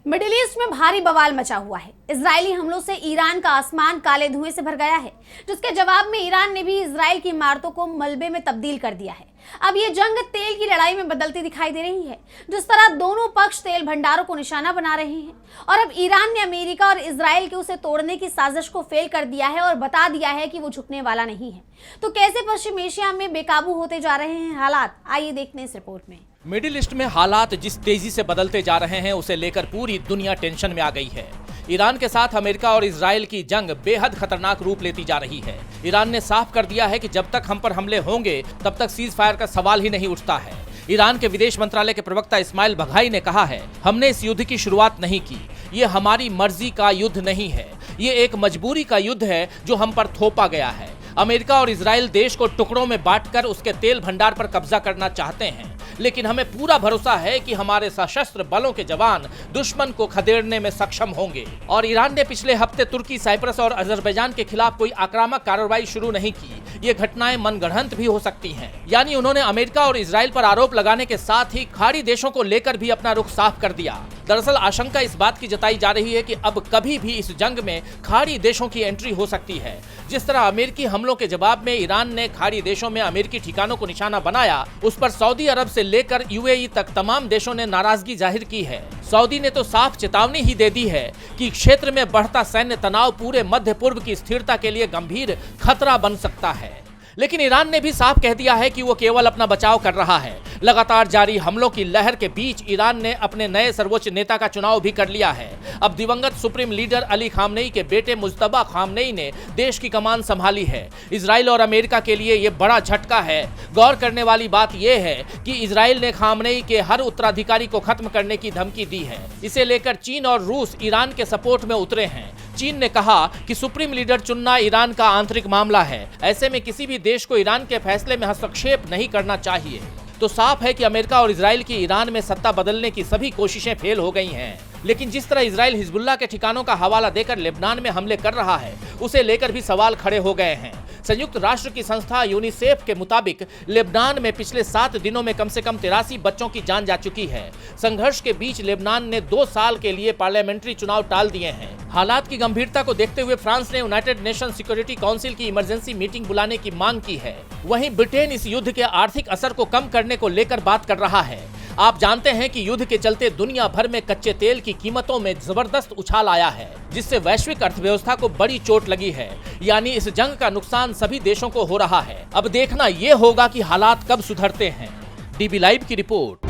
Middle east में भारी बवाल मचा हुआ है। इजरायली हमलों से ईरान का आसमान काले धुएं से भर गया है, जिसके जवाब में ईरान ने भी इजरायल की इमारतों को मलबे में तब्दील कर दिया है। अब ये जंग तेल की लड़ाई में बदलती दिखाई दे रही है। जिस तरह दोनों पक्ष तेल भंडारों को निशाना बना रहे हैं और अब ईरान ने अमेरिका और इजरायल के उसे तोड़ने की साजिश को फेल कर दिया है और बता दिया है कि वो झुकने वाला नहीं है। तो कैसे पश्चिम एशिया में बेकाबू होते जा रहे हैं हालात, आइए देखते हैं इस रिपोर्ट में। मिडिल ईस्ट में हालात जिस तेजी से बदलते जा रहे हैं उसे लेकर पूरी दुनिया टेंशन में आ गई है। ईरान के साथ अमेरिका और इजरायल की जंग बेहद खतरनाक रूप लेती जा रही है। ईरान ने साफ कर दिया है कि जब तक हम पर हमले होंगे तब तक सीज फायर का सवाल ही नहीं उठता है। ईरान के विदेश मंत्रालय के प्रवक्ता इस्माइल बघाई ने कहा है, हमने इस युद्ध की शुरुआत नहीं की, ये हमारी मर्जी का युद्ध नहीं है, ये एक मजबूरी का युद्ध है जो हम पर थोपा गया है। अमेरिका और इजरायल देश को टुकड़ों में बांटकर उसके तेल भंडार पर कब्जा करना चाहते हैं, लेकिन हमें पूरा भरोसा है कि हमारे सशस्त्र बलों के जवान दुश्मन को खदेड़ने में सक्षम होंगे। और ईरान ने पिछले हफ्ते तुर्की, साइप्रस और अजरबैजान के खिलाफ कोई आक्रामक कार्रवाई शुरू नहीं की। ये घटनाएं मनगढ़ंत भी हो सकती हैं। यानी उन्होंने अमेरिका और इजरायल पर आरोप लगाने के साथ ही खाड़ी देशों को लेकर भी अपना रुख साफ कर दिया। दरअसल आशंका इस बात की जताई जा रही है कि अब कभी भी इस जंग में खाड़ी देशों की एंट्री हो सकती है। जिस तरह अमेरिकी हमलों के जवाब में ईरान ने खाड़ी देशों में अमेरिकी ठिकानों को निशाना बनाया, उस पर सऊदी अरब से लेकर यूएई तक तमाम देशों ने नाराजगी जाहिर की है। सऊदी ने तो साफ चेतावनी ही दे दी है कि क्षेत्र में बढ़ता सैन्य तनाव पूरे मध्य पूर्व की स्थिरता के लिए गंभीर खतरा बन सकता है। लेकिन ईरान ने भी साफ कह दिया है कि वो केवल अपना बचाव कर रहा है। लगातार जारी हमलों की लहर के बीच ईरान ने अपने नए सर्वोच्च नेता का चुनाव भी कर लिया है। अब दिवंगत सुप्रीम लीडर अली खामनेई के बेटे मुज्तबा खामनेई ने देश की कमान संभाली है। इजराइल और अमेरिका के लिए ये बड़ा झटका है। गौर करने वाली बात यह है कि इजराइल ने खामनेई के हर उत्तराधिकारी को खत्म करने की धमकी दी है। इसे लेकर चीन और रूस ईरान के सपोर्ट में उतरे हैं। चीन ने कहा कि सुप्रीम लीडर चुनना ईरान का आंतरिक मामला है, ऐसे में किसी भी देश को ईरान के फैसले में हस्तक्षेप नहीं करना चाहिए। तो साफ है कि अमेरिका और इजराइल की ईरान में सत्ता बदलने की सभी कोशिशें फेल हो गई हैं। लेकिन जिस तरह इजराइल हिजबुल्लाह के ठिकानों का हवाला देकर लेबनान में हमले कर रहा है, उसे लेकर भी सवाल खड़े हो गए हैं। संयुक्त राष्ट्र की संस्था यूनिसेफ के मुताबिक लेबनान में पिछले 7 दिनों में कम से कम 83 बच्चों की जान जा चुकी है। संघर्ष के बीच लेबनान ने 2 साल के लिए पार्लियामेंट्री चुनाव टाल दिए हैं। हालात की गंभीरता को देखते हुए फ्रांस ने यूनाइटेड नेशन सिक्योरिटी काउंसिल की इमरजेंसी मीटिंग बुलाने की मांग की है। वहीं ब्रिटेन इस युद्ध के आर्थिक असर को कम करने को लेकर बात कर रहा है। आप जानते हैं कि युद्ध के चलते दुनिया भर में कच्चे तेल की कीमतों में जबरदस्त उछाल आया है, जिससे वैश्विक अर्थव्यवस्था को बड़ी चोट लगी है। यानी इस जंग का नुकसान सभी देशों को हो रहा है। अब देखना ये होगा कि हालात कब सुधरते हैं। डीबी लाइव की रिपोर्ट।